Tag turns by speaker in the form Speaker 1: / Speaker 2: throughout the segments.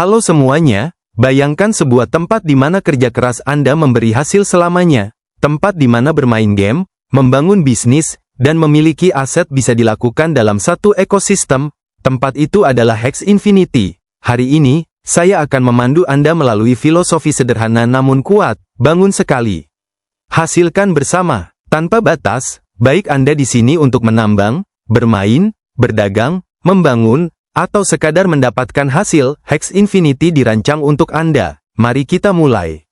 Speaker 1: Halo semuanya, bayangkan sebuah tempat di mana kerja keras Anda memberi hasil selamanya. Tempat di mana bermain game, membangun bisnis, dan memiliki aset bisa dilakukan dalam satu ekosistem. Tempat itu adalah Hex Infinity. Hari ini, saya akan memandu Anda melalui filosofi sederhana namun kuat, bangun sekali. Hasilkan bersama, tanpa batas, baik Anda di sini untuk menambang, bermain, berdagang, membangun, atau sekadar mendapatkan hasil. Hex Infinity dirancang untuk Anda. Mari kita mulai.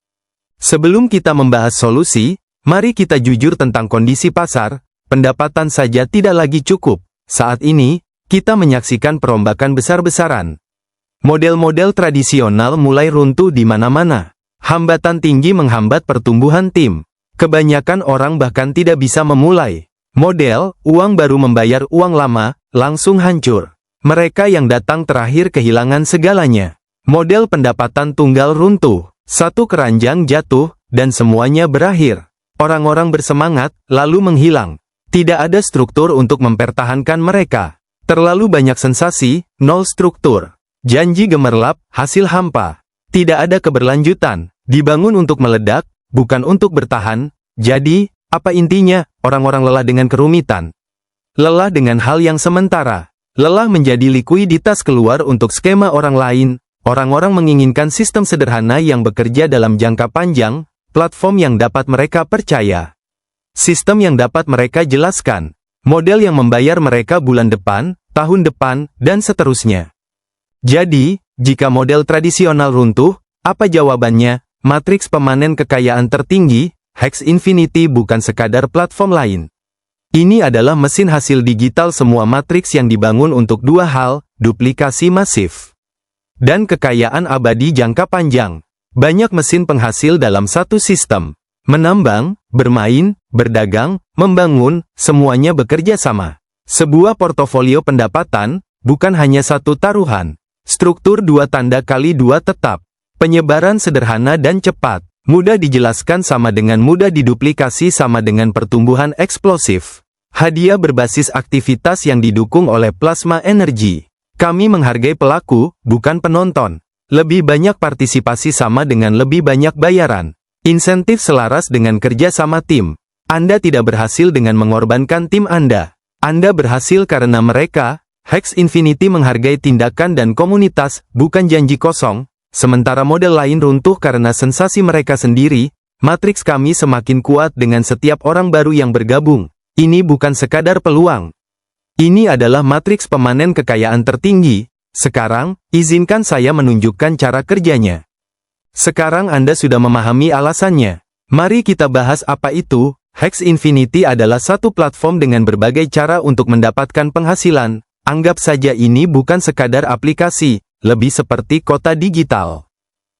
Speaker 1: Sebelum kita membahas solusi, mari kita jujur tentang kondisi pasar. Pendapatan saja tidak lagi cukup. Saat ini, kita menyaksikan perombakan besar-besaran. Model-model tradisional mulai runtuh di mana-mana. Hambatan tinggi menghambat pertumbuhan tim. Kebanyakan orang bahkan tidak bisa memulai. Model, uang baru membayar uang lama, langsung hancur. Mereka yang datang terakhir kehilangan segalanya. Model pendapatan tunggal runtuh. Satu keranjang jatuh, dan semuanya berakhir. Orang-orang bersemangat, lalu menghilang. Tidak ada struktur untuk mempertahankan mereka. Terlalu banyak sensasi, nol struktur. Janji gemerlap, hasil hampa. Tidak ada keberlanjutan. Dibangun untuk meledak, bukan untuk bertahan. Jadi, apa intinya? Orang-orang lelah dengan kerumitan. Lelah dengan hal yang sementara. Lelah menjadi likuiditas keluar untuk skema orang lain. Orang-orang menginginkan sistem sederhana yang bekerja dalam jangka panjang, platform yang dapat mereka percaya. Sistem yang dapat mereka jelaskan. Model yang membayar mereka bulan depan, tahun depan, dan seterusnya. Jadi, jika model tradisional runtuh, apa jawabannya? Matriks pemanen kekayaan tertinggi, Hex Infinity bukan sekadar platform lain. Ini adalah mesin hasil digital semua matriks yang dibangun untuk dua hal, duplikasi masif dan kekayaan abadi jangka panjang. Banyak mesin penghasil dalam satu sistem. Menambang, bermain, berdagang, membangun, semuanya bekerja sama. Sebuah portofolio pendapatan, bukan hanya satu taruhan. Struktur 2 tanda kali 2 tetap. Penyebaran sederhana dan cepat. Mudah dijelaskan sama dengan mudah diduplikasi sama dengan pertumbuhan eksplosif. Hadiah berbasis aktivitas yang didukung oleh plasma energi. Kami menghargai pelaku, bukan penonton. Lebih banyak partisipasi sama dengan lebih banyak bayaran. Insentif selaras dengan kerja sama tim. Anda tidak berhasil dengan mengorbankan tim Anda. Anda berhasil karena mereka. Hex Infinity menghargai tindakan dan komunitas, bukan janji kosong. Sementara model lain runtuh karena sensasi mereka sendiri, matriks kami semakin kuat dengan setiap orang baru yang bergabung. Ini bukan sekadar peluang. Ini adalah matriks pemanen kekayaan tertinggi. Sekarang, izinkan saya menunjukkan cara kerjanya. Sekarang Anda sudah memahami alasannya. Mari kita bahas apa itu. Hex Infinity adalah satu platform dengan berbagai cara untuk mendapatkan penghasilan. Anggap saja ini bukan sekadar aplikasi. Lebih seperti kota digital.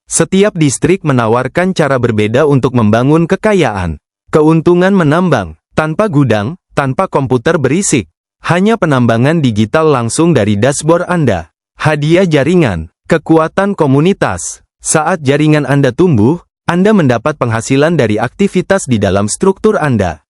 Speaker 1: Setiap distrik menawarkan cara berbeda untuk membangun kekayaan. Keuntungan menambang, tanpa gudang, tanpa komputer berisik. Hanya penambangan digital langsung dari dashboard Anda. Hadiah jaringan, kekuatan komunitas. Saat jaringan Anda tumbuh, Anda mendapat penghasilan dari aktivitas di dalam struktur Anda.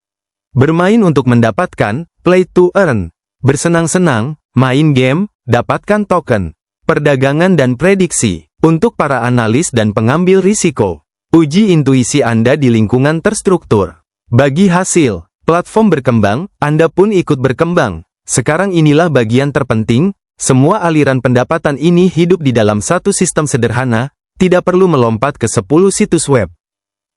Speaker 1: Bermain untuk mendapatkan, play to earn. Bersenang-senang, main game, dapatkan token. Perdagangan dan prediksi, untuk para analis dan pengambil risiko. Uji intuisi Anda di lingkungan terstruktur. Bagi hasil, platform berkembang, Anda pun ikut berkembang. Sekarang inilah bagian terpenting, semua aliran pendapatan ini hidup di dalam satu sistem sederhana, tidak perlu melompat ke 10 situs web.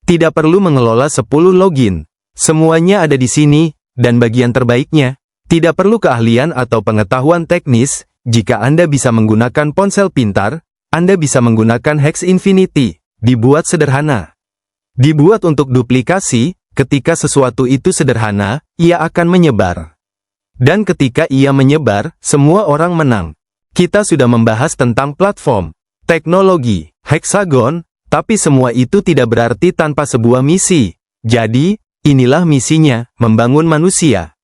Speaker 1: Tidak perlu mengelola 10 login. Semuanya ada di sini, dan bagian terbaiknya, tidak perlu keahlian atau pengetahuan teknis. Jika Anda bisa menggunakan ponsel pintar, Anda bisa menggunakan Hex Infinity. Dibuat sederhana. Dibuat untuk duplikasi, ketika sesuatu itu sederhana, ia akan menyebar. Dan ketika ia menyebar, semua orang menang. Kita sudah membahas tentang platform, teknologi, heksagon, tapi semua itu tidak berarti tanpa sebuah misi. Jadi, inilah misinya, membangun manusia.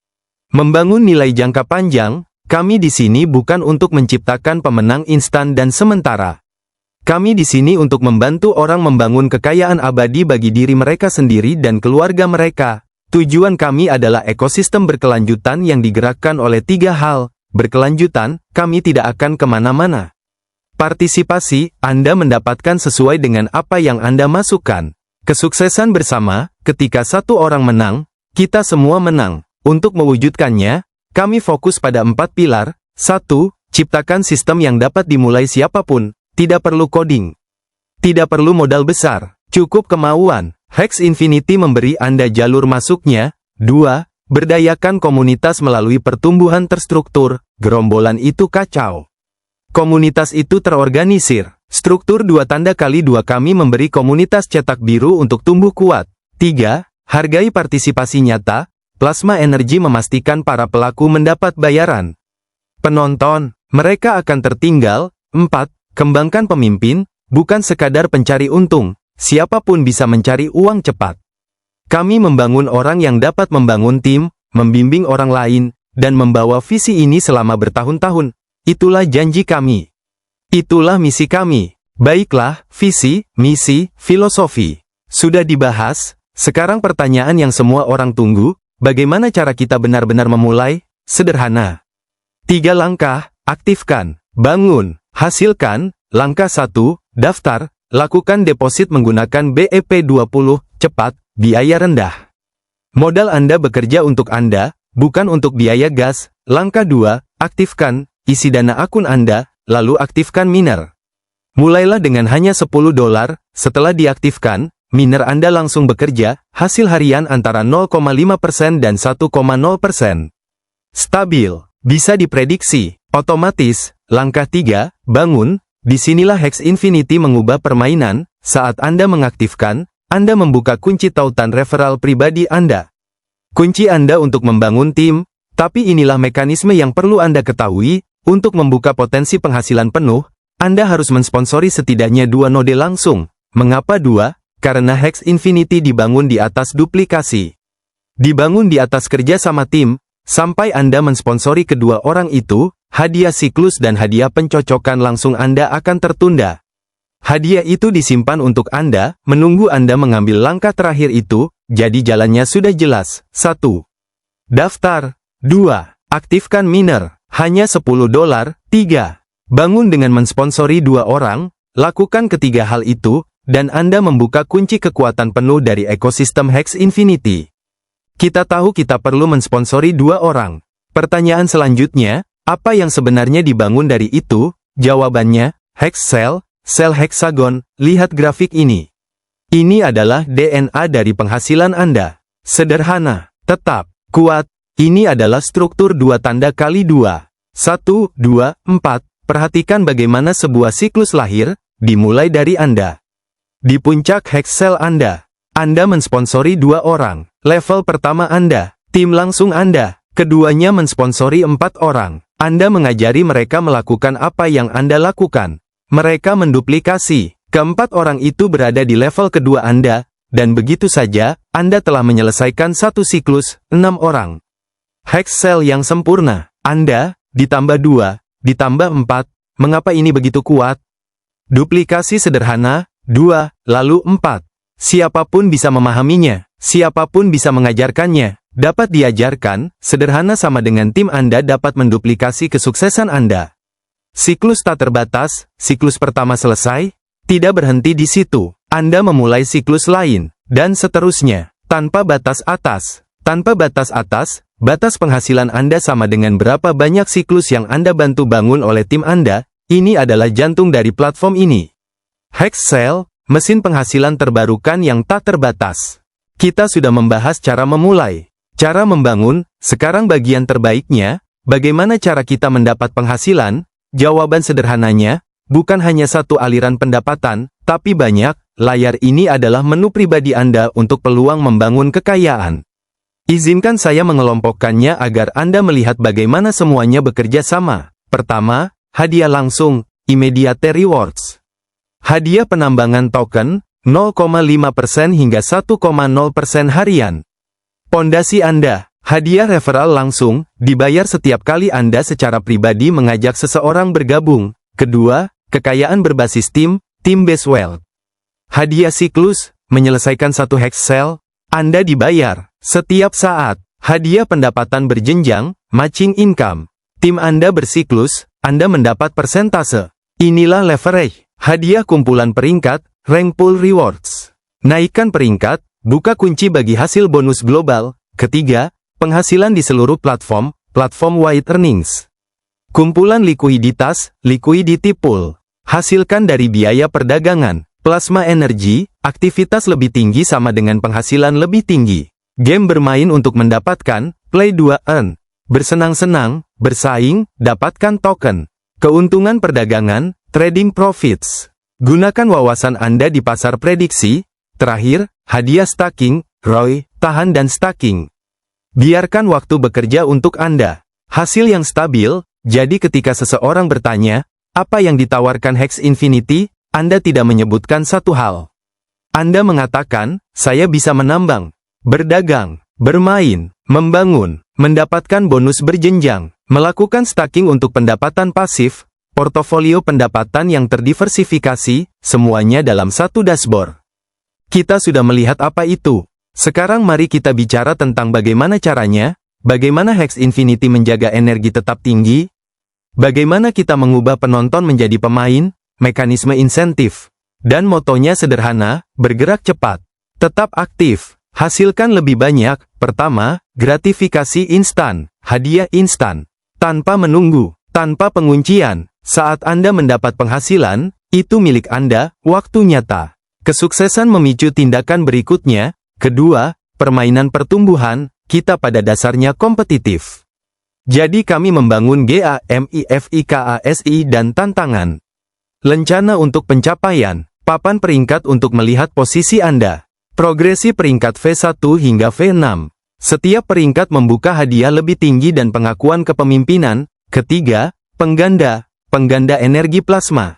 Speaker 1: Membangun nilai jangka panjang. Kami di sini bukan untuk menciptakan pemenang instan dan sementara. Kami di sini untuk membantu orang membangun kekayaan abadi bagi diri mereka sendiri dan keluarga mereka. Tujuan kami adalah ekosistem berkelanjutan yang digerakkan oleh 3 hal. Berkelanjutan, kami tidak akan kemana-mana. Partisipasi, Anda mendapatkan sesuai dengan apa yang Anda masukkan. Kesuksesan bersama, ketika satu orang menang, kita semua menang. Untuk mewujudkannya, kami fokus pada 4 pilar. 1. Ciptakan sistem yang dapat dimulai siapapun, tidak perlu coding. Tidak perlu modal besar, cukup kemauan. Hex Infinity memberi Anda jalur masuknya. 2. Berdayakan komunitas melalui pertumbuhan terstruktur, gerombolan itu kacau. Komunitas itu terorganisir. Struktur 2x2 kami memberi komunitas cetak biru untuk tumbuh kuat. 3. Hargai partisipasi nyata, plasma energi memastikan para pelaku mendapat bayaran. Penonton, mereka akan tertinggal. 4. Kembangkan pemimpin, bukan sekadar pencari untung, siapapun bisa mencari uang cepat. Kami membangun orang yang dapat membangun tim, membimbing orang lain, dan membawa visi ini selama bertahun-tahun. Itulah janji kami. Itulah misi kami. Baiklah, visi, misi, filosofi. Sudah dibahas, sekarang pertanyaan yang semua orang tunggu, bagaimana cara kita benar-benar memulai? Sederhana. 3 langkah, aktifkan, bangun, hasilkan. Langkah 1, daftar, lakukan deposit menggunakan BEP20, cepat, biaya rendah. Modal Anda bekerja untuk Anda, bukan untuk biaya gas. Langkah 2, aktifkan, isi dana akun Anda, lalu aktifkan miner. Mulailah dengan hanya $10, setelah diaktifkan, miner Anda langsung bekerja, hasil harian antara 0,5% dan 1,0%. Stabil, bisa diprediksi, otomatis. Langkah 3, bangun, disinilah Hex Infinity mengubah permainan. Saat Anda mengaktifkan, Anda membuka kunci tautan referral pribadi Anda. Kunci Anda untuk membangun tim, tapi inilah mekanisme yang perlu Anda ketahui. Untuk membuka potensi penghasilan penuh, Anda harus mensponsori setidaknya 2 node langsung. Mengapa 2? Karena Hex Infinity dibangun di atas duplikasi. Dibangun di atas kerja sama tim, sampai Anda mensponsori kedua orang itu, hadiah siklus dan hadiah pencocokan langsung Anda akan tertunda. Hadiah itu disimpan untuk Anda, menunggu Anda mengambil langkah terakhir itu, jadi jalannya sudah jelas. 1. Daftar. 2. Aktifkan miner. Hanya $10. 3. Bangun dengan mensponsori 2 orang, lakukan ketiga hal itu, dan Anda membuka kunci kekuatan penuh dari ekosistem Hex Infinity. Kita tahu kita perlu mensponsori 2 orang. Pertanyaan selanjutnya, apa yang sebenarnya dibangun dari itu? Jawabannya, Hex Cell, sel heksagon. Lihat grafik ini. Ini adalah DNA dari penghasilan Anda. Sederhana, tetap, kuat. Ini adalah struktur 2x2. 1, 2, 4. Perhatikan bagaimana sebuah siklus lahir, dimulai dari Anda. Di puncak Hex Cell Anda mensponsori 2 orang. Level pertama Anda, tim langsung Anda. Keduanya mensponsori 4 orang. Anda mengajari mereka melakukan apa yang Anda lakukan. Mereka menduplikasi. Keempat orang itu berada di level kedua Anda, dan begitu saja, Anda telah menyelesaikan satu siklus, 6 orang. Hex Cell yang sempurna. Anda, ditambah 2, ditambah 4, mengapa ini begitu kuat? Duplikasi sederhana, 2, lalu 4. Siapapun bisa memahaminya, siapapun bisa mengajarkannya, dapat diajarkan, sederhana sama dengan tim Anda dapat menduplikasi kesuksesan Anda. Siklus tak terbatas, siklus pertama selesai, tidak berhenti di situ, Anda memulai siklus lain, dan seterusnya, tanpa batas atas. Tanpa batas atas, batas penghasilan Anda sama dengan berapa banyak siklus yang Anda bantu bangun oleh tim Anda. Ini adalah jantung dari platform ini. Hex Cell, mesin penghasilan terbarukan yang tak terbatas. Kita sudah membahas cara memulai, cara membangun, sekarang bagian terbaiknya, bagaimana cara kita mendapat penghasilan? Jawaban sederhananya, bukan hanya satu aliran pendapatan, tapi banyak. Layar ini adalah menu pribadi Anda untuk peluang membangun kekayaan. Izinkan saya mengelompokkannya agar Anda melihat bagaimana semuanya bekerja sama. Pertama, hadiah langsung, immediate rewards. Hadiah penambangan token, 0,5% hingga 1,0% harian. Pondasi Anda, hadiah referral langsung, dibayar setiap kali Anda secara pribadi mengajak seseorang bergabung. Kedua, kekayaan berbasis team-based wealth. Hadiah siklus, menyelesaikan satu Hex Cell, Anda dibayar setiap saat. Hadiah pendapatan berjenjang, matching income. Tim Anda bersiklus, Anda mendapat persentase. Inilah leverage, hadiah kumpulan peringkat, rank pool rewards. Naikkan peringkat, buka kunci bagi hasil bonus global. Ketiga, penghasilan di seluruh platform wide earnings. Kumpulan likuiditas, liquidity pool. Hasilkan dari biaya perdagangan, plasma energi, aktivitas lebih tinggi sama dengan penghasilan lebih tinggi. Game bermain untuk mendapatkan, play 2 earn. Bersenang-senang, bersaing, dapatkan token. Keuntungan perdagangan, trading profits. Gunakan wawasan Anda di pasar prediksi. Terakhir, hadiah stacking, ROI, tahan dan stacking. Biarkan waktu bekerja untuk Anda. Hasil yang stabil, jadi ketika seseorang bertanya, apa yang ditawarkan Hex Infinity, Anda tidak menyebutkan satu hal. Anda mengatakan, saya bisa menambang, berdagang, bermain, membangun, mendapatkan bonus berjenjang, melakukan stacking untuk pendapatan pasif, portofolio pendapatan yang terdiversifikasi, semuanya dalam satu dashboard. Kita sudah melihat apa itu. Sekarang mari kita bicara tentang bagaimana caranya, bagaimana Hex Infinity menjaga energi tetap tinggi, bagaimana kita mengubah penonton menjadi pemain, mekanisme insentif, dan motonya sederhana, bergerak cepat, tetap aktif, hasilkan lebih banyak. Pertama, gratifikasi instan, hadiah instan, tanpa menunggu, tanpa penguncian. Saat Anda mendapat penghasilan, itu milik Anda, waktu nyata. Kesuksesan memicu tindakan berikutnya. Kedua, permainan pertumbuhan, kita pada dasarnya kompetitif. Jadi kami membangun GAMIFIKASI dan tantangan. Lencana untuk pencapaian, papan peringkat untuk melihat posisi Anda. Progresi peringkat V1 hingga V6. Setiap peringkat membuka hadiah lebih tinggi dan pengakuan kepemimpinan. Ketiga, pengganda energi plasma.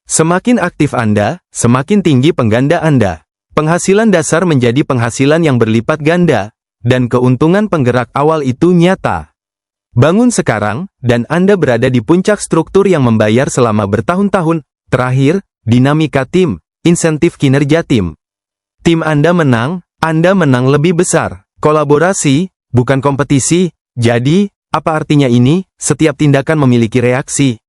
Speaker 1: Semakin aktif Anda, semakin tinggi pengganda Anda. Penghasilan dasar menjadi penghasilan yang berlipat ganda, dan keuntungan penggerak awal itu nyata. Bangun sekarang, dan Anda berada di puncak struktur yang membayar selama bertahun-tahun. Terakhir, dinamika tim, insentif kinerja tim. Tim Anda menang lebih besar. Kolaborasi, bukan kompetisi. Jadi, apa artinya ini? Setiap tindakan memiliki reaksi.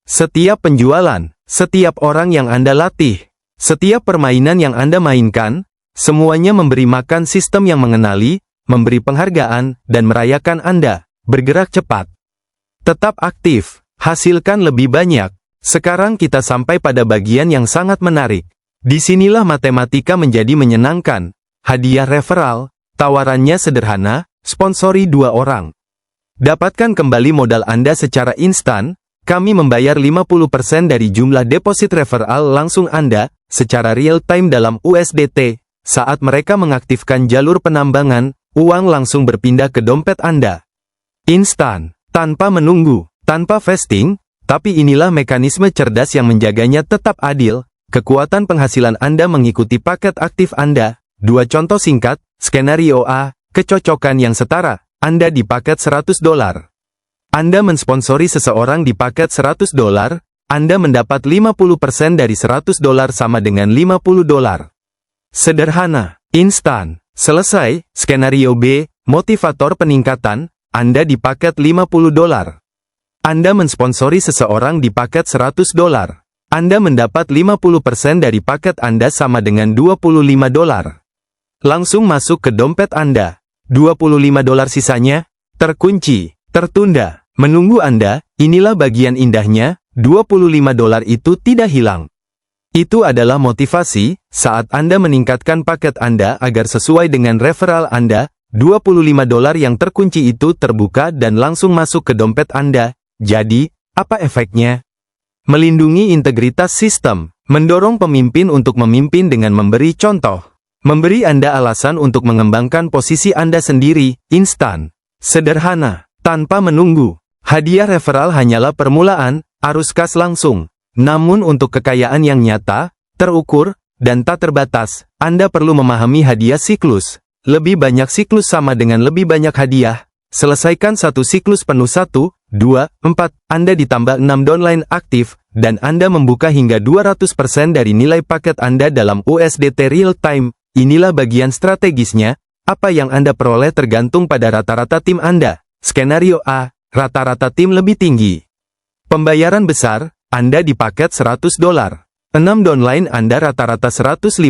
Speaker 1: Setiap penjualan, setiap orang yang Anda latih, setiap permainan yang Anda mainkan, semuanya memberi makan sistem yang mengenali, memberi penghargaan, dan merayakan Anda. Bergerak cepat. Tetap aktif, hasilkan lebih banyak. Sekarang kita sampai pada bagian yang sangat menarik. Disinilah matematika menjadi menyenangkan. Hadiah referral, tawarannya sederhana, sponsori 2 orang. Dapatkan kembali modal Anda secara instan. Kami membayar 50% dari jumlah deposit referral langsung Anda, secara real-time dalam USDT. Saat mereka mengaktifkan jalur penambangan, uang langsung berpindah ke dompet Anda. Instan, tanpa menunggu, tanpa vesting, tapi inilah mekanisme cerdas yang menjaganya tetap adil. Kekuatan penghasilan Anda mengikuti paket aktif Anda. 2 contoh singkat, skenario A, kecocokan yang setara, Anda di paket $100. Anda mensponsori seseorang di paket $100, Anda mendapat 50% dari $100 sama dengan $50. Sederhana, instan, selesai. Skenario B, motivator peningkatan, Anda di paket $50. Anda mensponsori seseorang di paket $100, Anda mendapat 50% dari paket Anda sama dengan $25. Langsung masuk ke dompet Anda. $25 sisanya, terkunci. Tertunda, menunggu Anda, inilah bagian indahnya, $25 itu tidak hilang. Itu adalah motivasi, saat Anda meningkatkan paket Anda agar sesuai dengan referral Anda, $25 yang terkunci itu terbuka dan langsung masuk ke dompet Anda. Jadi, apa efeknya? Melindungi integritas sistem, mendorong pemimpin untuk memimpin dengan memberi contoh, memberi Anda alasan untuk mengembangkan posisi Anda sendiri, instan, sederhana. Tanpa menunggu, hadiah referral hanyalah permulaan, arus kas langsung. Namun untuk kekayaan yang nyata, terukur, dan tak terbatas, Anda perlu memahami hadiah siklus. Lebih banyak siklus sama dengan lebih banyak hadiah. Selesaikan satu siklus penuh 1, 2, 4, Anda ditambah 6 downline aktif, dan Anda membuka hingga 200% dari nilai paket Anda dalam USDT real time. Inilah bagian strategisnya, apa yang Anda peroleh tergantung pada rata-rata tim Anda. Skenario A, rata-rata tim lebih tinggi. Pembayaran besar, Anda di paket $100. 6 downline Anda rata-rata $150.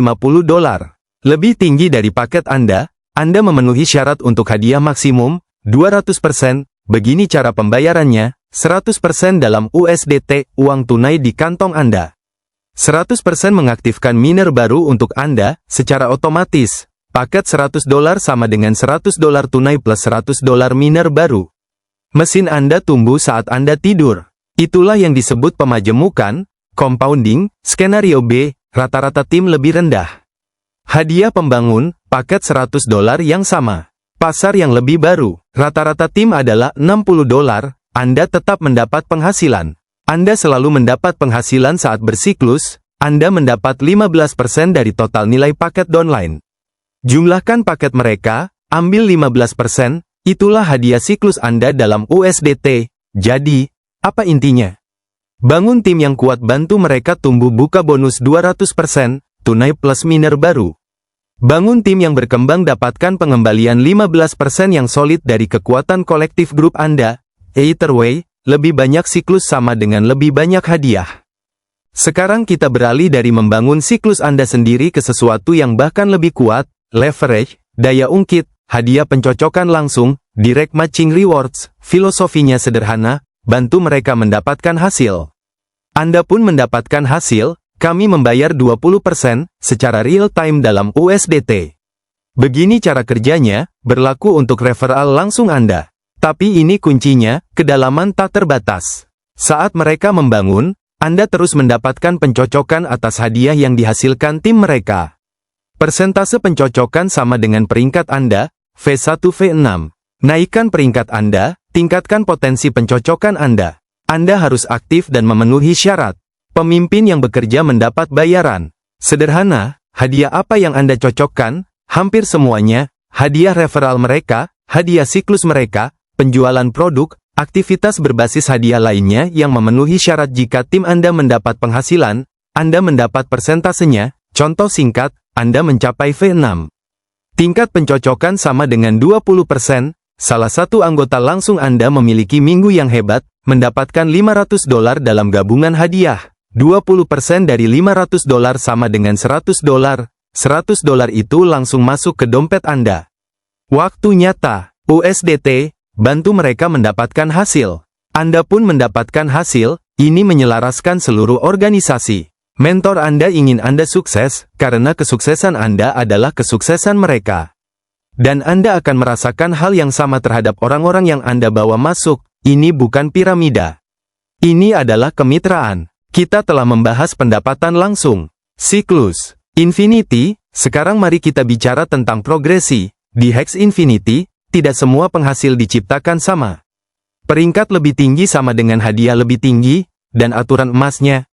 Speaker 1: Lebih tinggi dari paket Anda memenuhi syarat untuk hadiah maksimum 200%. Begini cara pembayarannya, 100% dalam USDT, uang tunai di kantong Anda. 100% mengaktifkan miner baru untuk Anda secara otomatis. Paket $100 sama dengan $100 tunai plus $100 miner baru. Mesin Anda tumbuh saat Anda tidur. Itulah yang disebut pemajemukan, compounding. Skenario B, rata-rata tim lebih rendah. Hadiah pembangun, paket $100 yang sama. Pasar yang lebih baru, rata-rata tim adalah $60, Anda tetap mendapat penghasilan. Anda selalu mendapat penghasilan saat bersiklus, Anda mendapat 15% dari total nilai paket downline. Jumlahkan paket mereka, ambil 15%, itulah hadiah siklus Anda dalam USDT. Jadi, apa intinya? Bangun tim yang kuat, bantu mereka tumbuh, buka bonus 200%, tunai plus miner baru. Bangun tim yang berkembang, dapatkan pengembalian 15% yang solid dari kekuatan kolektif grup Anda. Either way, lebih banyak siklus sama dengan lebih banyak hadiah. Sekarang kita beralih dari membangun siklus Anda sendiri ke sesuatu yang bahkan lebih kuat. Leverage, daya ungkit, hadiah pencocokan langsung, direct matching rewards. Filosofinya sederhana, bantu mereka mendapatkan hasil. Anda pun mendapatkan hasil, kami membayar 20% secara real time dalam USDT. Begini cara kerjanya, berlaku untuk referral langsung Anda. Tapi ini kuncinya, kedalaman tak terbatas. Saat mereka membangun, Anda terus mendapatkan pencocokan atas hadiah yang dihasilkan tim mereka. Persentase pencocokan sama dengan peringkat Anda, V1 V6. Naikkan peringkat Anda, tingkatkan potensi pencocokan Anda. Anda harus aktif dan memenuhi syarat. Pemimpin yang bekerja mendapat bayaran. Sederhana, hadiah apa yang Anda cocokkan? Hampir semuanya, hadiah referral mereka, hadiah siklus mereka, penjualan produk, aktivitas berbasis hadiah lainnya yang memenuhi syarat. Jika tim Anda mendapat penghasilan, Anda mendapat persentasenya. Contoh singkat, Anda mencapai V6. Tingkat pencocokan sama dengan 20%, salah satu anggota langsung Anda memiliki minggu yang hebat, mendapatkan $500 dalam gabungan hadiah. 20% dari $500 sama dengan $100. $100 itu langsung masuk ke dompet Anda. Waktu nyata, USDT, bantu mereka mendapatkan hasil. Anda pun mendapatkan hasil, ini menyelaraskan seluruh organisasi. Mentor Anda ingin Anda sukses, karena kesuksesan Anda adalah kesuksesan mereka. Dan Anda akan merasakan hal yang sama terhadap orang-orang yang Anda bawa masuk. Ini bukan piramida. Ini adalah kemitraan. Kita telah membahas pendapatan langsung, siklus, infinity. Sekarang mari kita bicara tentang progresi. Di Hex Infinity, tidak semua penghasil diciptakan sama. Peringkat lebih tinggi sama dengan hadiah lebih tinggi, dan aturan emasnya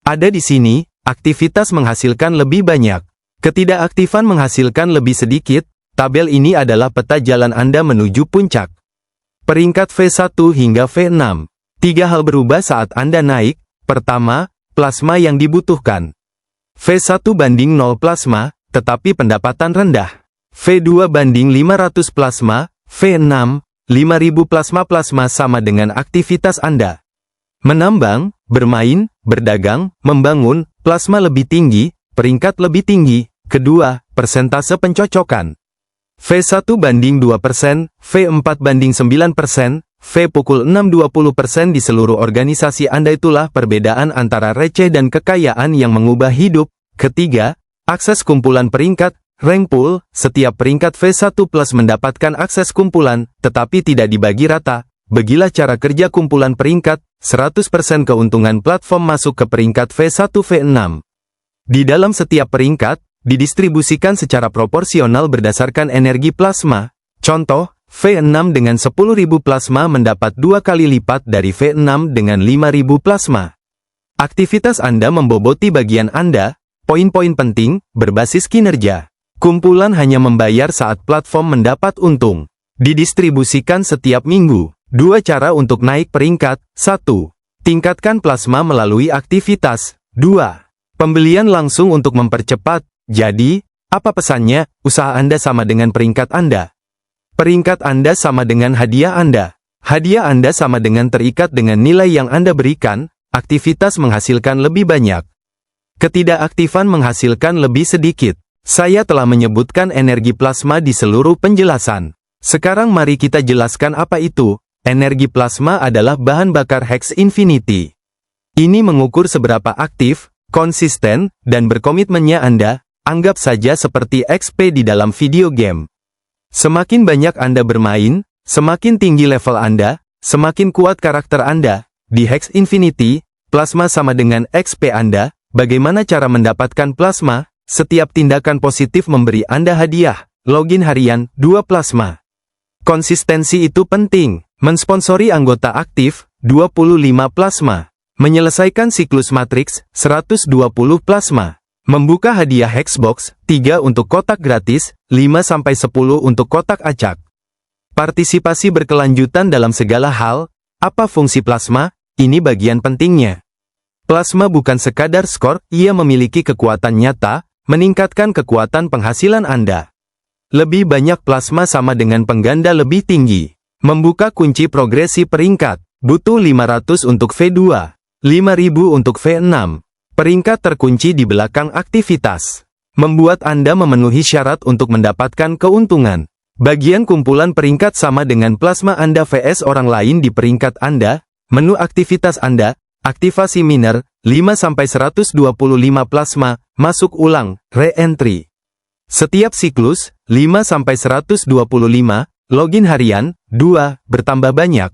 Speaker 1: ada di sini. Aktivitas menghasilkan lebih banyak, ketidakaktifan menghasilkan lebih sedikit. Tabel ini adalah peta jalan Anda menuju puncak. Peringkat V1 hingga V6. 3 hal berubah saat Anda naik. Pertama, plasma yang dibutuhkan. V1 banding 0 plasma, tetapi pendapatan rendah. V2 banding 500 plasma, V6, 5000 plasma sama dengan aktivitas Anda. Menambang, bermain, berdagang, membangun, plasma lebih tinggi, peringkat lebih tinggi. Kedua, persentase pencocokan. V1 banding 2%, V4 banding 9%, V pukul 6 20% di seluruh organisasi Anda. Itulah perbedaan antara receh dan kekayaan yang mengubah hidup. Ketiga, akses kumpulan peringkat, rank pool. Setiap peringkat V1 plus mendapatkan akses kumpulan, tetapi tidak dibagi rata. Beginilah cara kerja kumpulan peringkat, 100% keuntungan platform masuk ke peringkat V1 V6. Di dalam setiap peringkat, didistribusikan secara proporsional berdasarkan energi plasma. Contoh, V6 dengan 10.000 plasma mendapat 2 kali lipat dari V6 dengan 5.000 plasma. Aktivitas Anda memboboti bagian Anda. Poin-poin penting, berbasis kinerja. Kumpulan hanya membayar saat platform mendapat untung. Didistribusikan setiap minggu. 2 cara untuk naik peringkat. 1. Tingkatkan plasma melalui aktivitas. 2. Pembelian langsung untuk mempercepat. Jadi, apa pesannya? Usaha Anda sama dengan peringkat Anda. Peringkat Anda sama dengan hadiah Anda. Hadiah Anda sama dengan terikat dengan nilai yang Anda berikan. aktivitas menghasilkan lebih banyak. Ketidakaktifan menghasilkan lebih sedikit. Saya telah menyebutkan energi plasma di seluruh penjelasan. Sekarang mari kita jelaskan apa itu. Energi plasma adalah bahan bakar Hex Infinity. Ini mengukur seberapa aktif, konsisten, dan berkomitmennya Anda. Anggap saja seperti XP di dalam video game. Semakin banyak Anda bermain, semakin tinggi level Anda, semakin kuat karakter Anda. Di Hex Infinity, plasma sama dengan XP Anda. Bagaimana cara mendapatkan plasma? Setiap tindakan positif memberi Anda hadiah. Login harian, 2 plasma. Konsistensi itu penting. Mensponsori anggota aktif, 25 plasma. Menyelesaikan siklus matriks, 120 plasma. Membuka hadiah Hexbox, 3 untuk kotak gratis, 5-10 untuk kotak acak. Partisipasi berkelanjutan dalam segala hal. Apa fungsi plasma? Ini bagian pentingnya. Plasma bukan sekadar skor, ia memiliki kekuatan nyata, meningkatkan kekuatan penghasilan Anda. Lebih banyak plasma sama dengan pengganda lebih tinggi. Membuka kunci progresi peringkat. Butuh 500 untuk V2. 5000 untuk V6. Peringkat terkunci di belakang aktivitas. Membuat Anda memenuhi syarat untuk mendapatkan keuntungan. Bagian kumpulan peringkat sama dengan plasma Anda vs orang lain di peringkat Anda. Menu aktivitas Anda. Aktivasi miner, 5-125 plasma, masuk ulang, re-entry. Setiap siklus, 5-125, login harian, 2, bertambah banyak.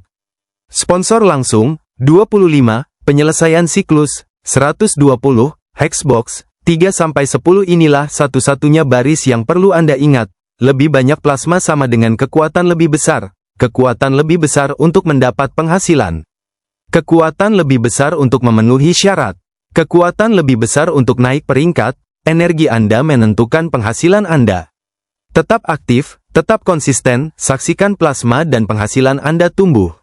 Speaker 1: Sponsor langsung, 25, penyelesaian siklus, 120, Hexbox, 3-10 inilah satu-satunya baris yang perlu Anda ingat. Lebih banyak plasma sama dengan kekuatan lebih besar. Kekuatan lebih besar untuk mendapat penghasilan. Kekuatan lebih besar untuk memenuhi syarat. Kekuatan lebih besar untuk naik peringkat. Energi Anda menentukan penghasilan Anda. Tetap aktif, tetap konsisten, saksikan plasma dan penghasilan Anda tumbuh.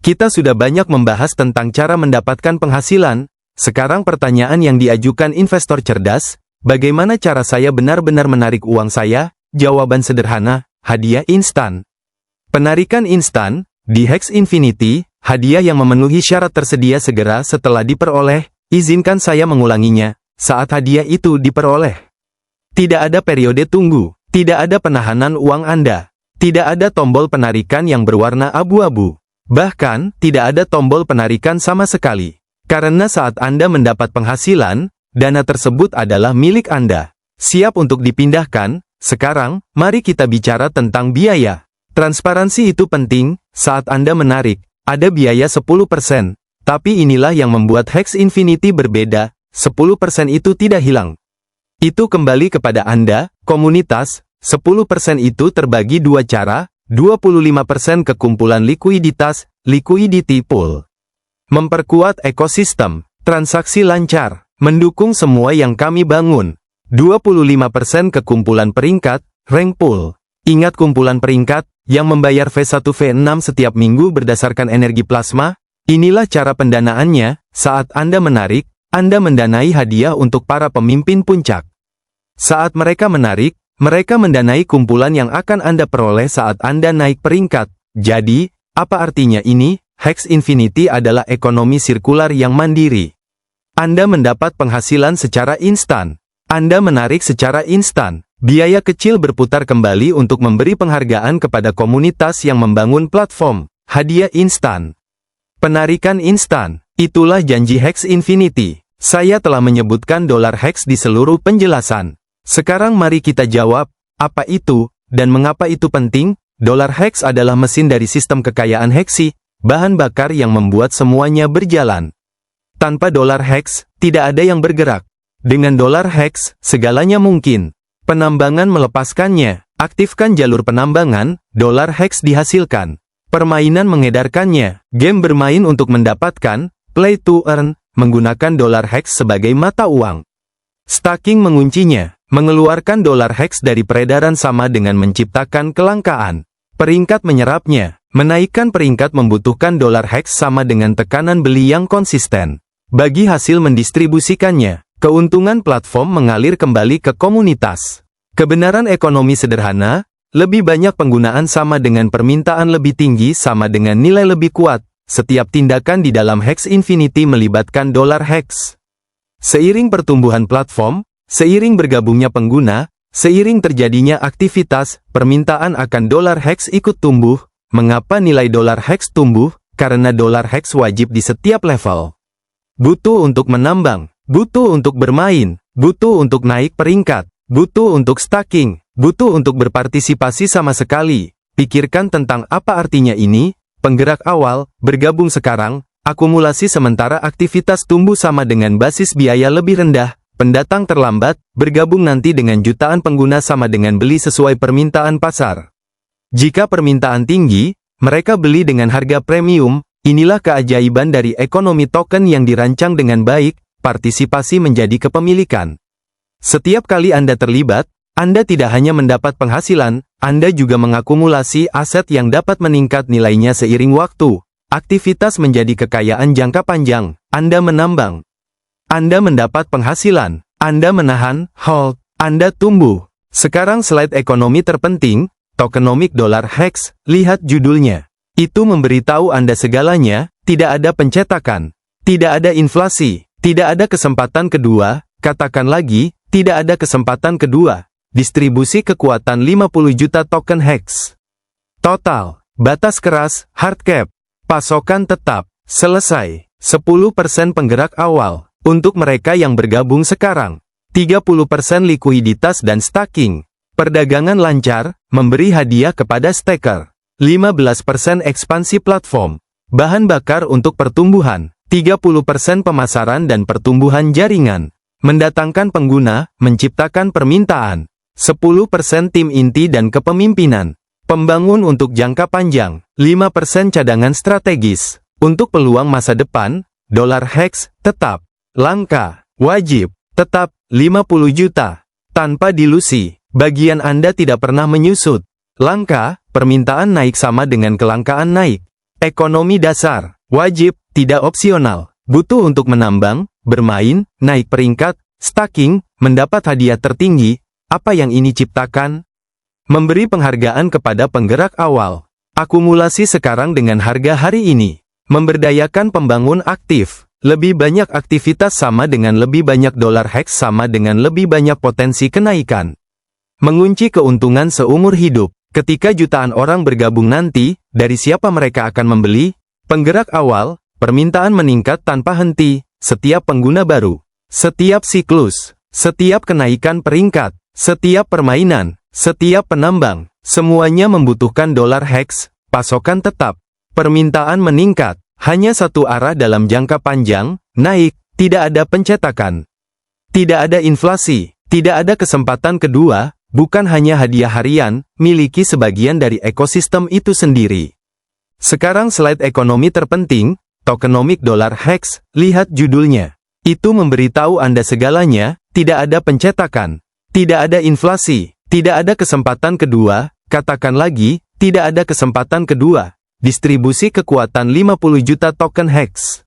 Speaker 1: Kita sudah banyak membahas tentang cara mendapatkan penghasilan. Sekarang pertanyaan yang diajukan investor cerdas, bagaimana cara saya benar-benar menarik uang saya? Jawaban sederhana, hadiah instan. Penarikan instan, di Hex Infinity, hadiah yang memenuhi syarat tersedia segera setelah diperoleh. Izinkan saya mengulanginya, saat hadiah itu diperoleh. Tidak ada periode tunggu, tidak ada penahanan uang Anda, tidak ada tombol penarikan yang berwarna abu-abu, bahkan tidak ada tombol penarikan sama sekali. Karena saat Anda mendapat penghasilan, dana tersebut adalah milik Anda, siap untuk dipindahkan. Sekarang, mari kita bicara tentang biaya. Transparansi itu penting, saat Anda menarik, ada biaya 10%. Tapi inilah yang membuat Hex Infinity berbeda, 10% itu tidak hilang. Itu kembali kepada Anda, komunitas, 10% itu terbagi dua cara, 25% ke kumpulan likuiditas, liquidity pool. Memperkuat ekosistem, transaksi lancar, mendukung semua yang kami bangun. 25% ke kumpulan peringkat, rank pool. Ingat kumpulan peringkat, yang membayar V1 V6 setiap minggu berdasarkan energi plasma? Inilah cara pendanaannya, saat Anda menarik, Anda mendanai hadiah untuk para pemimpin puncak. Saat mereka menarik, mereka mendanai kumpulan yang akan Anda peroleh saat Anda naik peringkat. Jadi, apa artinya ini? Hex Infinity adalah ekonomi sirkular yang mandiri. Anda mendapat penghasilan secara instan. Anda menarik secara instan. Biaya kecil berputar kembali untuk memberi penghargaan kepada komunitas yang membangun platform. Hadiah instan. Penarikan instan. Itulah janji Hex Infinity. Saya telah menyebutkan dolar Hex di seluruh penjelasan. Sekarang mari kita jawab, apa itu, dan mengapa itu penting? Dolar Hex adalah mesin dari sistem kekayaan Hexi, bahan bakar yang membuat semuanya berjalan. Tanpa dolar Hex, tidak ada yang bergerak. Dengan dolar Hex, segalanya mungkin. Penambangan melepaskannya, aktifkan jalur penambangan, dolar Hex dihasilkan. Permainan mengedarkannya, game bermain untuk mendapatkan, play to earn, menggunakan dolar Hex sebagai mata uang. Staking menguncinya, mengeluarkan dolar Hex dari peredaran sama dengan menciptakan kelangkaan. Peringkat menyerapnya, menaikkan peringkat membutuhkan dolar Hex sama dengan tekanan beli yang konsisten. Bagi hasil mendistribusikannya, keuntungan platform mengalir kembali ke komunitas. Kebenaran ekonomi sederhana, lebih banyak penggunaan sama dengan permintaan lebih tinggi sama dengan nilai lebih kuat. setiap tindakan di dalam Hex Infinity melibatkan dolar Hex. Seiring pertumbuhan platform, seiring bergabungnya pengguna, seiring terjadinya aktivitas, permintaan akan dolar Hex ikut tumbuh. Mengapa nilai dolar Hex tumbuh? Karena dolar Hex wajib di setiap level. Butuh untuk menambang, butuh untuk bermain, butuh untuk naik peringkat, butuh untuk staking, butuh untuk berpartisipasi sama sekali. Pikirkan tentang apa artinya ini. Penggerak awal, bergabung sekarang, akumulasi sementara aktivitas tumbuh sama dengan basis biaya lebih rendah, pendatang terlambat, bergabung nanti dengan jutaan pengguna sama dengan beli sesuai permintaan pasar. Jika permintaan tinggi, mereka beli dengan harga premium. Inilah keajaiban dari ekonomi token yang dirancang dengan baik, partisipasi menjadi kepemilikan. Setiap kali Anda terlibat, Anda tidak hanya mendapat penghasilan, Anda juga mengakumulasi aset yang dapat meningkat nilainya seiring waktu. Aktivitas menjadi kekayaan jangka panjang, Anda menambang. Anda mendapat penghasilan, Anda menahan, hold, Anda tumbuh. Sekarang slide ekonomi terpenting, tokenomic dollar Hex, lihat judulnya. Itu memberitahu Anda segalanya, tidak ada pencetakan, tidak ada inflasi, tidak ada kesempatan kedua, katakan lagi, tidak ada kesempatan kedua. Distribusi kekuatan 50 juta token Hex. Total, batas keras, hard cap, pasokan tetap, selesai, 10% penggerak awal, untuk mereka yang bergabung sekarang, 30% likuiditas dan staking, perdagangan lancar, memberi hadiah kepada staker, 15% ekspansi platform, bahan bakar untuk pertumbuhan, 30% pemasaran dan pertumbuhan jaringan, mendatangkan pengguna, menciptakan permintaan, 10% tim inti dan kepemimpinan, pembangun untuk jangka panjang, 5% cadangan strategis, untuk peluang masa depan, dolar Hex, tetap, langka, wajib, tetap, 50 juta, tanpa dilusi, bagian Anda tidak pernah menyusut, langka, permintaan naik sama dengan kelangkaan naik, ekonomi dasar, wajib, tidak opsional, butuh untuk menambang, bermain, naik peringkat, staking, mendapat hadiah tertinggi. Apa yang ini ciptakan? Memberi penghargaan kepada penggerak awal. Akumulasi sekarang dengan harga hari ini. Memberdayakan pembangun aktif. Lebih banyak aktivitas sama dengan lebih banyak dolar Hex sama dengan lebih banyak potensi kenaikan. Mengunci keuntungan seumur hidup. Ketika jutaan orang bergabung nanti, dari siapa mereka akan membeli? Penggerak awal, permintaan meningkat tanpa henti. Setiap pengguna baru. Setiap siklus. Setiap kenaikan peringkat. Setiap permainan, setiap penambang, semuanya membutuhkan dolar Hex, pasokan tetap, permintaan meningkat, hanya satu arah dalam jangka panjang, naik, tidak ada pencetakan. Tidak ada inflasi, tidak ada kesempatan kedua, bukan hanya hadiah harian, miliki sebagian dari ekosistem itu sendiri. Sekarang slide ekonomi terpenting, tokenomic dollar Hex, lihat judulnya. Itu memberitahu Anda segalanya, tidak ada pencetakan. Tidak ada inflasi, tidak ada kesempatan kedua, katakan lagi, tidak ada kesempatan kedua. Distribusi kekuatan 50 juta token Hex.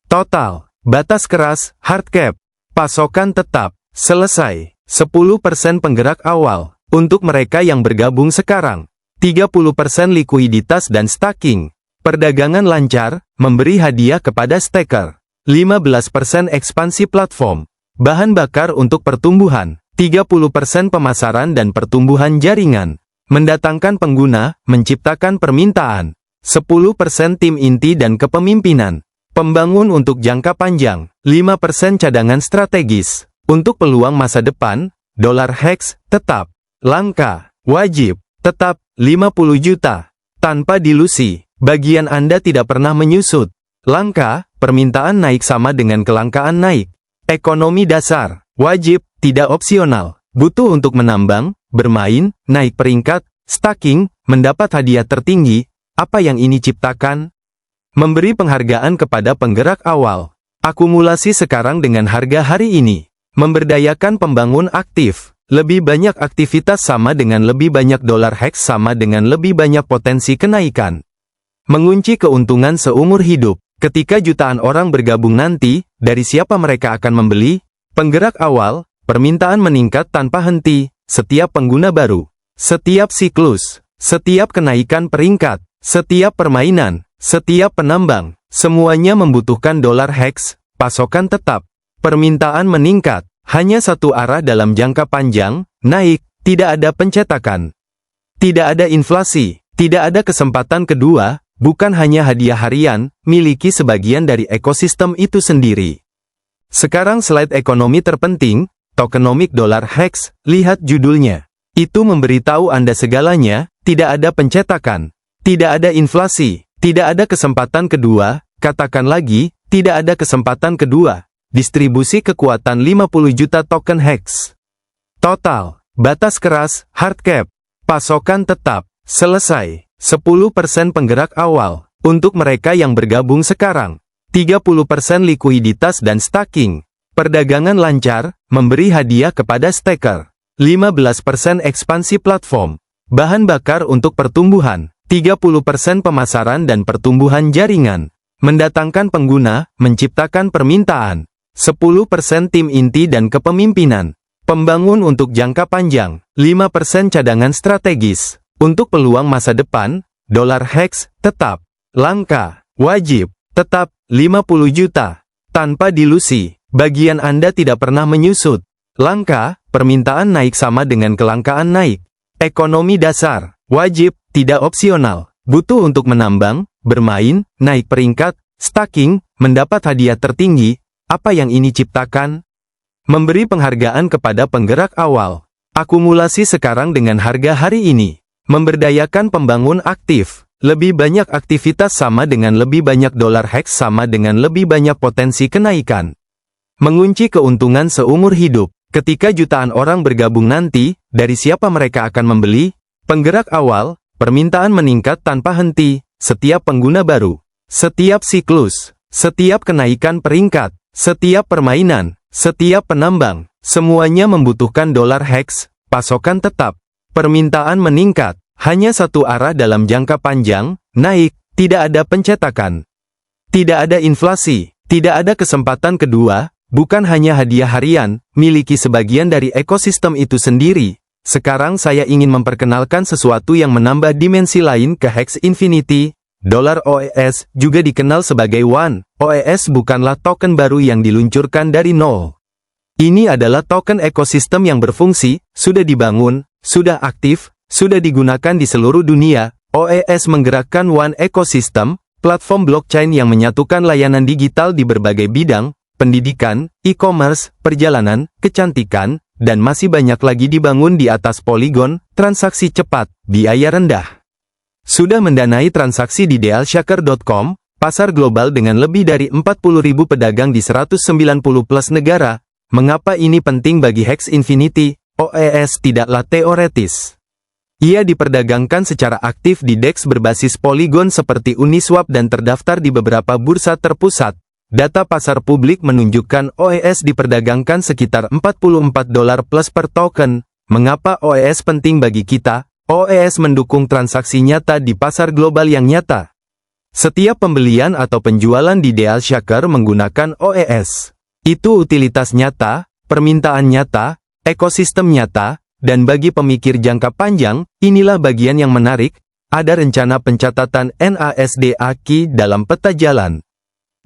Speaker 1: Total, batas keras, hard cap, pasokan tetap, selesai, 10% penggerak awal, untuk mereka yang bergabung sekarang, 30% likuiditas dan staking, perdagangan lancar, memberi hadiah kepada staker, 15% ekspansi platform, bahan bakar untuk pertumbuhan, 30% pemasaran dan pertumbuhan jaringan, mendatangkan pengguna, menciptakan permintaan, 10% tim inti dan kepemimpinan, pembangun untuk jangka panjang, 5% cadangan strategis, untuk peluang masa depan, dolar Hex, tetap, langka, wajib, tetap, 50 juta, tanpa dilusi, bagian Anda tidak pernah menyusut, langka, permintaan naik sama dengan kelangkaan naik, ekonomi dasar, wajib, tidak opsional, butuh untuk menambang, bermain, naik peringkat, staking, mendapat hadiah tertinggi. Apa yang ini ciptakan? Memberi penghargaan kepada penggerak awal. Akumulasi sekarang dengan harga hari ini. Memberdayakan pembangun aktif. Lebih banyak aktivitas sama dengan lebih banyak dolar Hex sama dengan lebih banyak potensi kenaikan. Mengunci keuntungan seumur hidup. Ketika jutaan orang bergabung nanti, dari siapa mereka akan membeli? Penggerak awal. Permintaan meningkat tanpa henti, setiap pengguna baru, setiap siklus, setiap kenaikan peringkat, setiap permainan, Setiap penambang, semuanya membutuhkan dolar hex, pasokan tetap. Permintaan meningkat, hanya satu arah dalam jangka panjang, naik, tidak ada pencetakan. Tidak ada inflasi, tidak ada kesempatan kedua, bukan hanya hadiah harian, miliki sebagian dari ekosistem itu sendiri. Sekarang slide ekonomi terpenting, tokenomic dollar hex, lihat judulnya. Itu memberitahu Anda segalanya, tidak ada pencetakan, tidak ada inflasi, tidak ada kesempatan kedua, katakan lagi, tidak ada kesempatan kedua. Distribusi kekuatan 50 juta token hex. Total, batas keras, hard cap. Pasokan tetap, selesai. 10% penggerak awal, untuk mereka yang bergabung sekarang. 30% likuiditas dan staking. Perdagangan lancar, memberi hadiah kepada staker. 15% ekspansi platform. Bahan bakar untuk pertumbuhan. 30% pemasaran dan pertumbuhan jaringan. Mendatangkan pengguna, menciptakan permintaan. 10% tim inti dan kepemimpinan. Pembangun untuk jangka panjang, 5% cadangan strategis. Untuk peluang masa depan, dolar hex, tetap. Langka, wajib, tetap, 50 juta. Tanpa dilusi, bagian Anda tidak pernah menyusut. Langka, permintaan naik sama dengan kelangkaan naik. Ekonomi dasar, wajib, tidak opsional. Butuh untuk menambang, bermain, naik peringkat, staking, mendapat hadiah tertinggi. Apa yang ini ciptakan? Memberi penghargaan kepada penggerak awal. Akumulasi sekarang dengan harga hari ini. Memberdayakan pembangun aktif. Lebih banyak aktivitas sama dengan lebih banyak dolar hex sama dengan lebih banyak potensi kenaikan. Mengunci keuntungan seumur hidup. Ketika jutaan orang bergabung nanti, dari siapa mereka akan membeli? Penggerak awal, permintaan meningkat tanpa henti. Setiap pengguna baru. Setiap siklus. Setiap kenaikan peringkat. Setiap permainan. Setiap penambang, semuanya membutuhkan dolar hex, pasokan tetap. Permintaan meningkat, hanya satu arah dalam jangka panjang, naik, tidak ada pencetakan. Tidak ada inflasi, tidak ada kesempatan kedua, bukan hanya hadiah harian, miliki sebagian dari ekosistem itu sendiri. Sekarang saya ingin memperkenalkan sesuatu yang menambah dimensi lain ke Hex Infinity. Dolar OES, juga dikenal sebagai One. OES bukanlah token baru yang diluncurkan dari nol. Ini adalah token ekosistem yang berfungsi, sudah dibangun, sudah aktif, sudah digunakan di seluruh dunia. OES menggerakkan One ekosistem, platform blockchain yang menyatukan layanan digital di berbagai bidang, pendidikan, e-commerce, perjalanan, kecantikan, dan masih banyak lagi dibangun di atas Polygon, transaksi cepat, biaya rendah. Sudah mendanai transaksi di dealshaker.com, pasar global dengan lebih dari 40.000 pedagang di 190 plus negara. Mengapa ini penting bagi Hex Infinity? OES tidaklah teoretis. Ia diperdagangkan secara aktif di DEX berbasis Polygon seperti Uniswap dan terdaftar di beberapa bursa terpusat. Data pasar publik menunjukkan OES diperdagangkan sekitar $44 plus per token. Mengapa OES penting bagi kita? OES mendukung transaksi nyata di pasar global yang nyata. Setiap pembelian atau penjualan di DealShaker menggunakan OES. Itu utilitas nyata, permintaan nyata, ekosistem nyata, dan bagi pemikir jangka panjang, inilah bagian yang menarik, ada rencana pencatatan NASDAQ dalam peta jalan.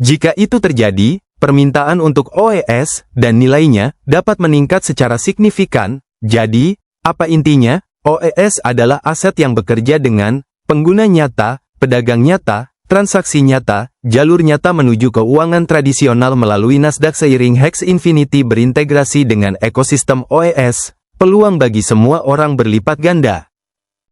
Speaker 1: Jika itu terjadi, permintaan untuk OES dan nilainya dapat meningkat secara signifikan. Jadi, apa intinya? OES adalah aset yang bekerja dengan pengguna nyata, pedagang nyata, transaksi nyata, jalur nyata menuju keuangan tradisional melalui Nasdaq. Seiring Hex Infinity berintegrasi dengan ekosistem OES, peluang bagi semua orang berlipat ganda.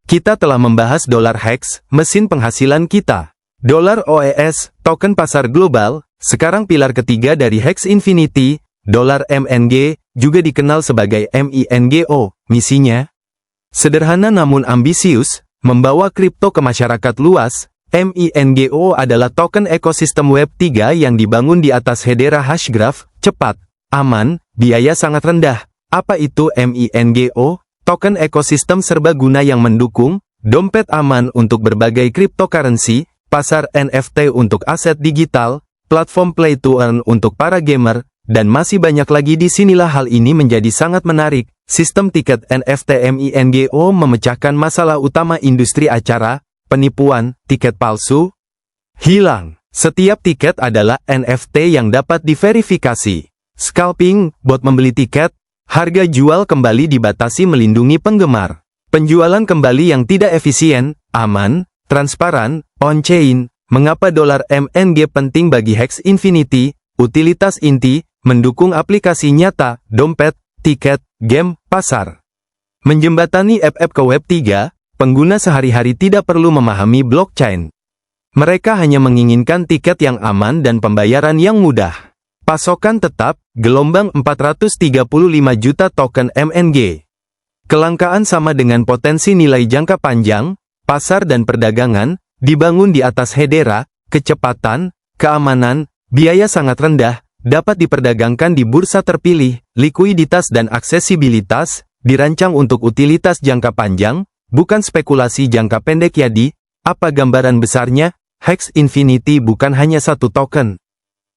Speaker 1: Kita telah membahas dolar Hex, mesin penghasilan kita. Dolar OES, token pasar global, sekarang pilar ketiga dari Hex Infinity. Dolar MNG, juga dikenal sebagai MINGO, misinya sederhana namun ambisius, membawa kripto ke masyarakat luas. MINGO adalah token ekosistem Web3 yang dibangun di atas Hedera Hashgraph, cepat, aman, biaya sangat rendah. Apa itu MINGO? Token ekosistem serbaguna yang mendukung dompet aman untuk berbagai cryptocurrency, pasar NFT untuk aset digital, platform play to earn untuk para gamer, dan masih banyak lagi. Disinilah hal ini menjadi sangat menarik. Sistem tiket NFT MINGO memecahkan masalah utama industri acara, penipuan, tiket palsu. hilang. Setiap tiket adalah NFT yang dapat diverifikasi. Scalping, bot membeli tiket, harga jual kembali dibatasi melindungi penggemar. Penjualan kembali yang tidak efisien, aman, transparan, on-chain. Mengapa dolar MNG penting bagi Hex Infinity? Utilitas inti, mendukung aplikasi nyata, dompet, tiket, game, pasar. Menjembatani app-app ke Web 3, pengguna sehari-hari tidak perlu memahami blockchain. Mereka hanya menginginkan tiket yang aman dan pembayaran yang mudah. Pasokan tetap, gelombang 435 juta token MNG. Kelangkaan sama dengan potensi nilai jangka panjang, pasar dan perdagangan, dibangun di atas Hedera, kecepatan, keamanan, biaya sangat rendah, dapat diperdagangkan di bursa terpilih, likuiditas dan aksesibilitas, dirancang untuk utilitas jangka panjang, bukan spekulasi jangka pendek. Jadi, apa gambaran besarnya? Hex Infinity bukan hanya satu token.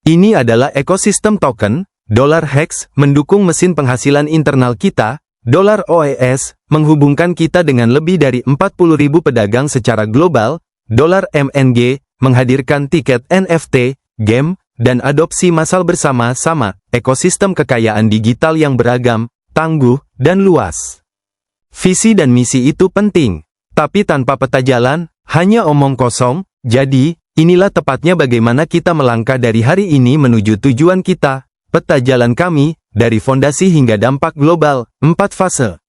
Speaker 1: Ini adalah ekosistem token. Dolar Hex mendukung mesin penghasilan internal kita, dolar OES menghubungkan kita dengan lebih dari 40.000 pedagang secara global, dolar MNG menghadirkan tiket NFT, game, dan adopsi massal bersama-sama, ekosistem kekayaan digital yang beragam, tangguh, dan luas. Visi dan misi itu penting, tapi tanpa peta jalan, hanya omong kosong. Jadi, inilah tepatnya bagaimana kita melangkah dari hari ini menuju tujuan kita. Peta jalan kami, dari fondasi hingga dampak global, 4 fase.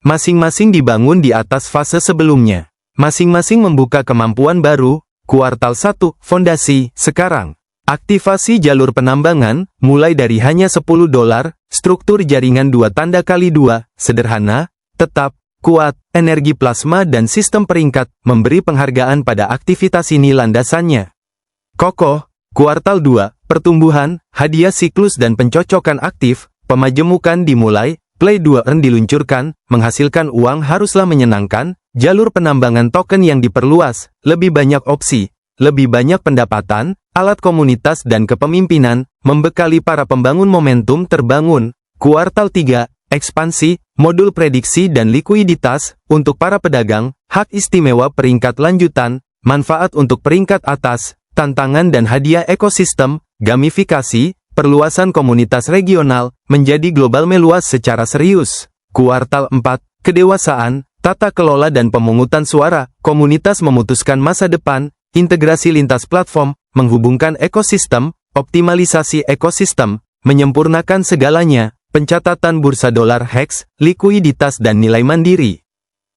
Speaker 1: Masing-masing dibangun di atas fase sebelumnya. Masing-masing membuka kemampuan baru. Kuartal 1, fondasi, sekarang. Aktivasi jalur penambangan, mulai dari hanya $10, struktur jaringan 2x2, sederhana, tetap, kuat, energi plasma dan sistem peringkat, memberi penghargaan pada aktivitas ini landasannya. Kokoh, kuartal 2, pertumbuhan, hadiah siklus dan pencocokan aktif, pemajemukan dimulai, Play 2 Earn diluncurkan, menghasilkan uang haruslah menyenangkan, jalur penambangan token yang diperluas, lebih banyak opsi, lebih banyak pendapatan, alat komunitas dan kepemimpinan, membekali para pembangun momentum terbangun. Kuartal 3, ekspansi, modul prediksi dan likuiditas, untuk para pedagang, hak istimewa peringkat lanjutan, manfaat untuk peringkat atas, tantangan dan hadiah ekosistem, gamifikasi, perluasan komunitas regional, menjadi global meluas secara serius. Kuartal 4, kedewasaan, tata kelola dan pemungutan suara, komunitas memutuskan masa depan, integrasi lintas platform, menghubungkan ekosistem, optimalisasi ekosistem, menyempurnakan segalanya, pencatatan bursa dolar Hex, likuiditas dan nilai mandiri.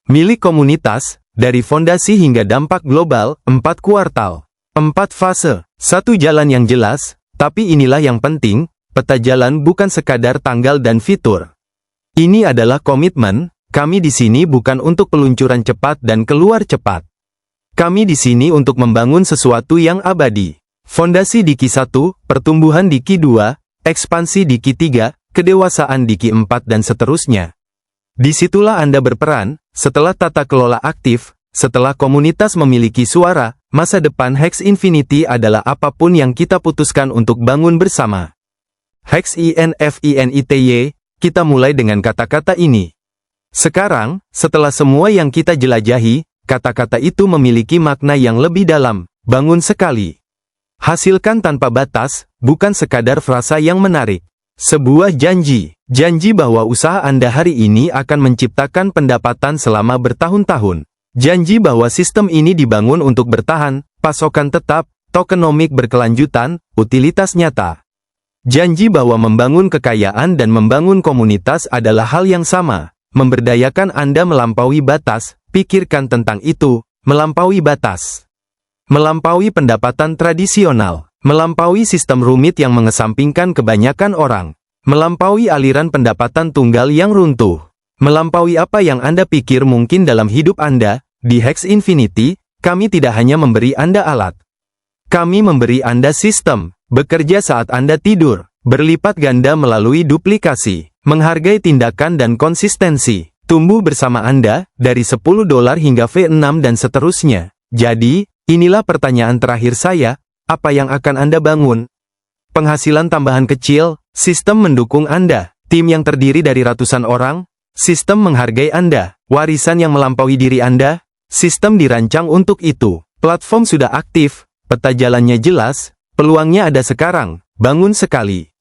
Speaker 1: Milik komunitas, dari fondasi hingga dampak global, 4 kuartal. 4 fase, 1 jalan yang jelas, tapi inilah yang penting, peta jalan bukan sekadar tanggal dan fitur. Ini adalah komitmen, kami di sini bukan untuk peluncuran cepat dan keluar cepat. Kami di sini untuk membangun sesuatu yang abadi. Fondasi di Q1, pertumbuhan di Q2, ekspansi di Q3, kedewasaan di Q4 dan seterusnya. Disitulah Anda berperan, setelah tata kelola aktif, setelah komunitas memiliki suara, masa depan Hex Infinity adalah apapun yang kita putuskan untuk bangun bersama. Hex Infinity, kita mulai dengan kata-kata ini. Sekarang, setelah semua yang kita jelajahi, kata-kata itu memiliki makna yang lebih dalam, bangun sekali. Hasilkan tanpa batas, bukan sekadar frasa yang menarik. Sebuah janji, janji bahwa usaha Anda hari ini akan menciptakan pendapatan selama bertahun-tahun. Janji bahwa sistem ini dibangun untuk bertahan, pasokan tetap, tokenomik berkelanjutan, utilitas nyata. Janji bahwa membangun kekayaan dan membangun komunitas adalah hal yang sama. Memberdayakan Anda melampaui batas, pikirkan tentang itu, melampaui batas. Melampaui pendapatan tradisional. Melampaui sistem rumit yang mengesampingkan kebanyakan orang. Melampaui aliran pendapatan tunggal yang runtuh. Melampaui apa yang Anda pikir mungkin dalam hidup Anda. Di Hex Infinity, kami tidak hanya memberi Anda alat. Kami memberi Anda sistem, bekerja saat Anda tidur, berlipat ganda melalui duplikasi, menghargai tindakan dan konsistensi, tumbuh bersama Anda, dari $10 hingga V6 dan seterusnya. Jadi, inilah pertanyaan terakhir saya, apa yang akan Anda bangun? Penghasilan tambahan kecil, sistem mendukung Anda, tim yang terdiri dari ratusan orang, sistem menghargai Anda, warisan yang melampaui diri Anda, sistem dirancang untuk itu, platform sudah aktif, Peta jalannya jelas, peluangnya ada sekarang, bangun sekali.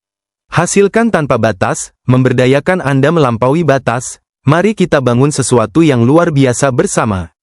Speaker 1: Hasilkan tanpa batas, memberdayakan Anda melampaui batas, mari kita bangun sesuatu yang luar biasa bersama.